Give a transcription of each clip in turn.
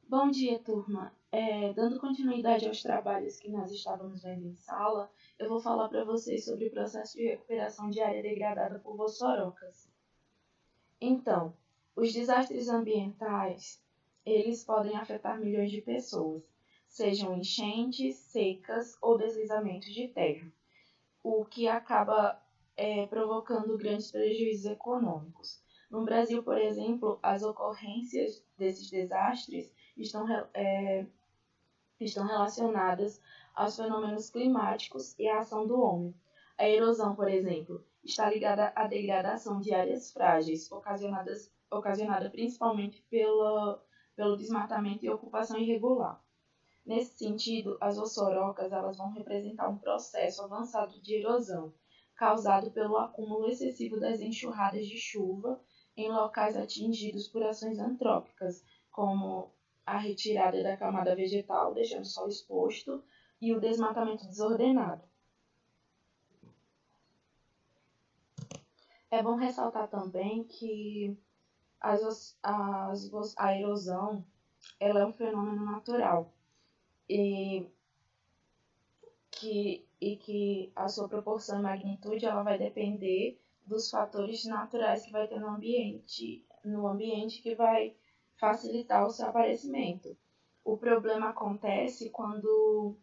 Bom dia, turma. Dando continuidade aos trabalhos que nós estávamos vendo em sala, eu vou falar para vocês sobre o processo de recuperação de área degradada por vossorocas. Então, os desastres ambientais, eles podem afetar milhões de pessoas, sejam enchentes, secas ou deslizamentos de terra, o que acaba provocando grandes prejuízos econômicos. No Brasil, por exemplo, as ocorrências desses desastres estão relacionadas aos fenômenos climáticos e à ação do homem. A erosão, por exemplo, está ligada à degradação de áreas frágeis, ocasionada principalmente pelo desmatamento e ocupação irregular. Nesse sentido, as ossorocas elas vão representar um processo avançado de erosão, causado pelo acúmulo excessivo das enxurradas de chuva em locais atingidos por ações antrópicas, como a retirada da camada vegetal, deixando o solo exposto, e o desmatamento desordenado. É bom ressaltar também que a erosão ela é um fenômeno natural e que a sua proporção e magnitude ela vai depender dos fatores naturais que vai ter no ambiente que vai facilitar o seu aparecimento. O problema acontece quando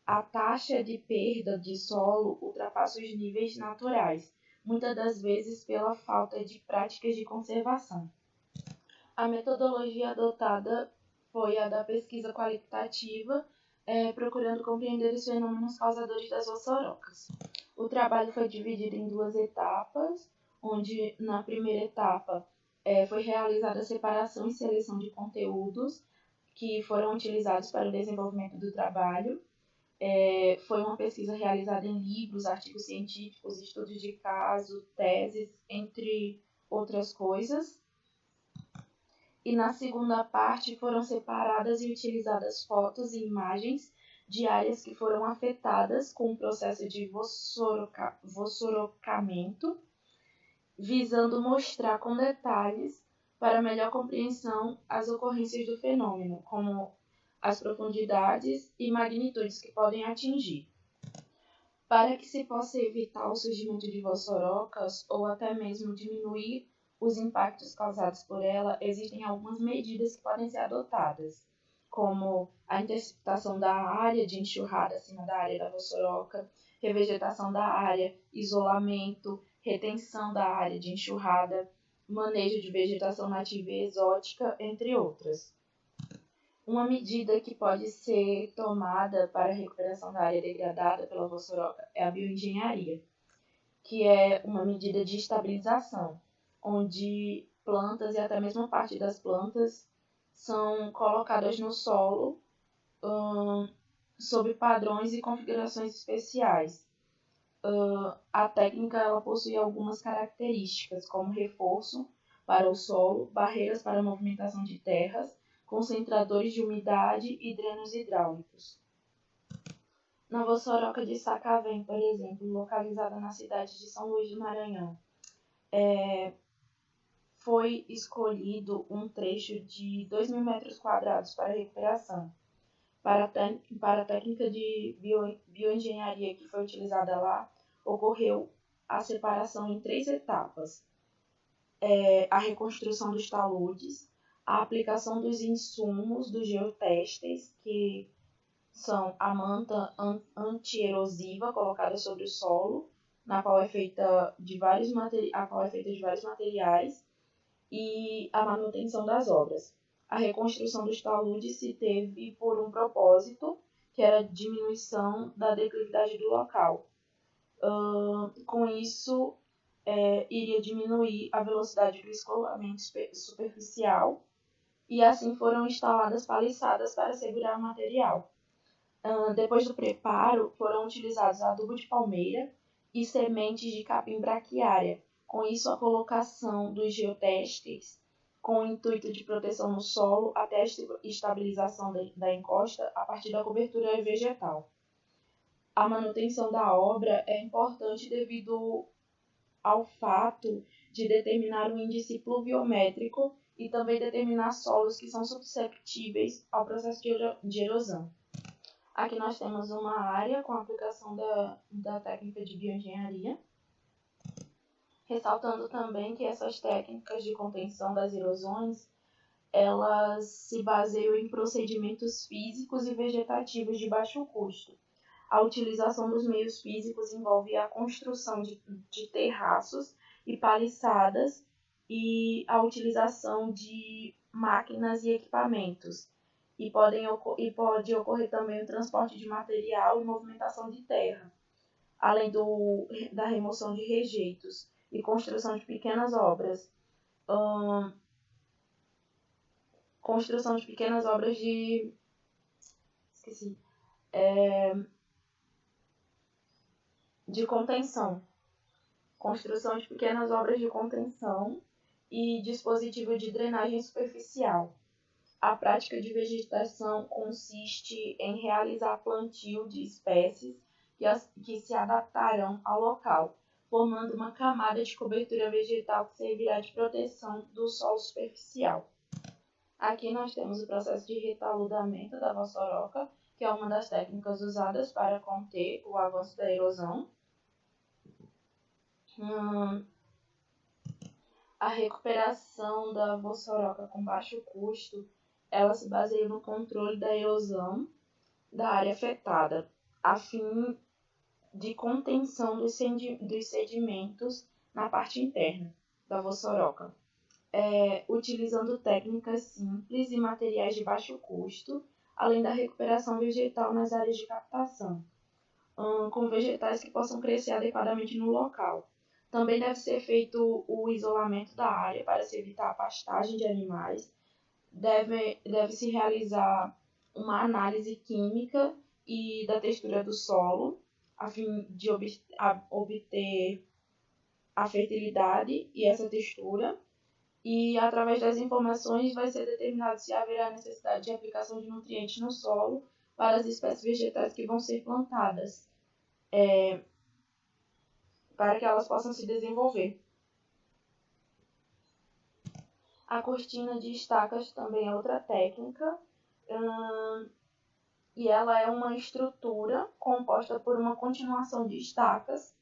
a taxa de perda de solo ultrapassa os níveis naturais, muitas das vezes pela falta de práticas de conservação. A metodologia adotada foi a da pesquisa qualitativa, procurando compreender os fenômenos causadores das ossorocas. O trabalho foi dividido em duas etapas, onde na primeira etapa foi realizada a separação e seleção de conteúdos que foram utilizados para o desenvolvimento do trabalho. Foi uma pesquisa realizada em livros, artigos científicos, estudos de caso, teses, entre outras coisas. E na segunda parte foram separadas e utilizadas fotos e imagens de áreas que foram afetadas com o processo de vossorocamento, visando mostrar com detalhes para melhor compreensão as ocorrências do fenômeno, como as profundidades e magnitudes que podem atingir. Para que se possa evitar o surgimento de vossorocas ou até mesmo diminuir os impactos causados por ela, existem algumas medidas que podem ser adotadas, como a interceptação da área de enxurrada acima da área da vossoroca, revegetação da área, isolamento, retenção da área de enxurrada, manejo de vegetação nativa e exótica, entre outras. Uma medida que pode ser tomada para a recuperação da área degradada pela vossoroca é a bioengenharia, que é uma medida de estabilização, onde plantas e até mesmo parte das plantas são colocadas no solo sob padrões e configurações especiais. A técnica ela possui algumas características, como reforço para o solo, barreiras para a movimentação de terras, concentradores de umidade e drenos hidráulicos. Na vossoroca de Sacavém, por exemplo, localizada na cidade de São Luís do Maranhão, foi escolhido um trecho de 2.000 metros quadrados para recuperação. Para a técnica de bioengenharia que foi utilizada lá, ocorreu a separação em 3 etapas. A reconstrução dos taludes, a aplicação dos insumos dos geotestes, que são a manta antierosiva colocada sobre o solo, na qual é feita de vários materiais, e a manutenção das obras. A reconstrução dos taludes se teve por um propósito, que era a diminuição da declividade do local. Com isso, iria diminuir a velocidade do escoamento superficial e assim foram instaladas paliçadas para segurar o material. Depois do preparo, foram utilizados adubo de palmeira e sementes de capim braquiária. Com isso, a colocação dos geotestes com o intuito de proteção no solo até a estabilização da encosta a partir da cobertura vegetal. A manutenção da obra é importante devido ao fato de determinar o índice pluviométrico e também determinar solos que são susceptíveis ao processo de erosão. Aqui nós temos uma área com a aplicação da técnica de bioengenharia, ressaltando também que essas técnicas de contenção das erosões, elas se baseiam em procedimentos físicos e vegetativos de baixo custo. A utilização dos meios físicos envolve a construção de terraços e paliçadas e a utilização de máquinas e equipamentos. E pode ocorrer também o transporte de material e movimentação de terra, além da remoção de rejeitos e construção de pequenas obras. Construção de pequenas obras de... de contenção. Construção de pequenas obras de contenção e dispositivo de drenagem superficial. A prática de vegetação consiste em realizar plantio de espécies que se adaptarão ao local, formando uma camada de cobertura vegetal que servirá de proteção do solo superficial. Aqui nós temos o processo de retaludamento da vossoroca, que é uma das técnicas usadas para conter o avanço da erosão. A recuperação da vossoroca com baixo custo, ela se baseia no controle da erosão da área afetada, a fim de contenção dos sedimentos na parte interna da vossoroca, utilizando técnicas simples e materiais de baixo custo, além da recuperação vegetal nas áreas de captação, com vegetais que possam crescer adequadamente no local. Também deve ser feito o isolamento da área para se evitar a pastagem de animais. Deve-se realizar uma análise química e da textura do solo, a fim de obter a fertilidade e essa textura. E, através das informações, vai ser determinado se haverá necessidade de aplicação de nutrientes no solo para as espécies vegetais que vão ser plantadas, para que elas possam se desenvolver. A cortina de estacas também é outra técnica, e ela é uma estrutura composta por uma continuação de estacas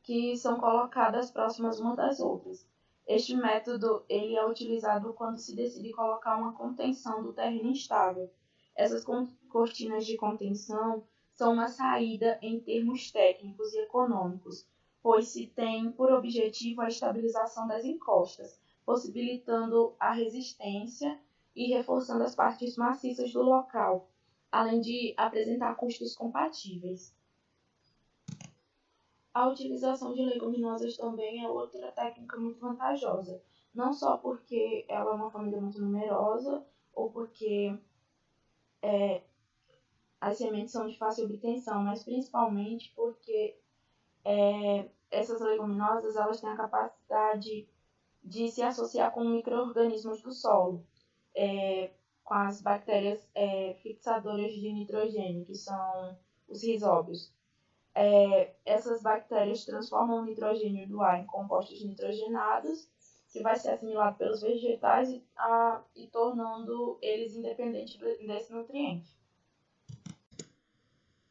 que são colocadas próximas umas das outras. Este método ele é utilizado quando se decide colocar uma contenção do terreno instável. Essas cortinas de contenção são uma saída em termos técnicos e econômicos, pois se tem por objetivo a estabilização das encostas, possibilitando a resistência e reforçando as partes maciças do local, além de apresentar custos compatíveis. A utilização de leguminosas também é outra técnica muito vantajosa, não só porque ela é uma família muito numerosa ou porque as sementes são de fácil obtenção, mas principalmente porque essas leguminosas elas têm a capacidade de se associar com micro-organismos do solo, com as bactérias fixadoras de nitrogênio, que são os rizóbios. Essas bactérias transformam o nitrogênio do ar em compostos nitrogenados, que vai ser assimilado pelos vegetais e tornando eles independentes desse nutriente.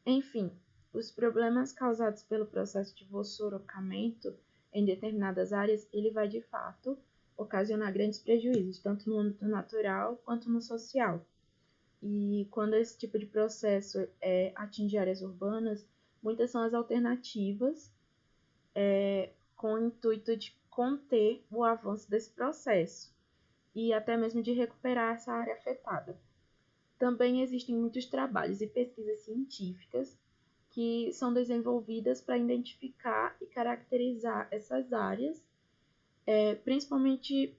Enfim, os problemas causados pelo processo de vossorocamento em determinadas áreas, ele vai de fato ocasionar grandes prejuízos, tanto no âmbito natural quanto no social. E quando esse tipo de processo atinge áreas urbanas, muitas são as alternativas com o intuito de conter o avanço desse processo e até mesmo de recuperar essa área afetada. Também existem muitos trabalhos e pesquisas científicas que são desenvolvidas para identificar e caracterizar essas áreas, principalmente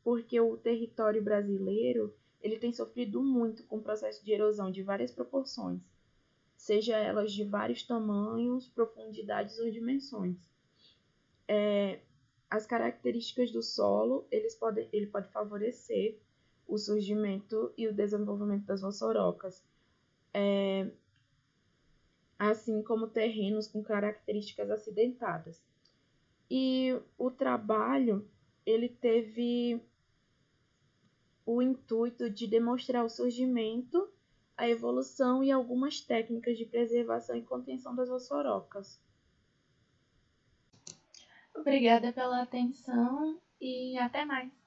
porque o território brasileiro ele tem sofrido muito com o processo de erosão de várias proporções, seja elas de vários tamanhos, profundidades ou dimensões. As características do solo, ele pode favorecer o surgimento e o desenvolvimento das vossorocas, assim como terrenos com características acidentadas. E o trabalho, ele teve o intuito de demonstrar o surgimento, a evolução e algumas técnicas de preservação e contenção das ossorocas. Obrigada pela atenção e até mais!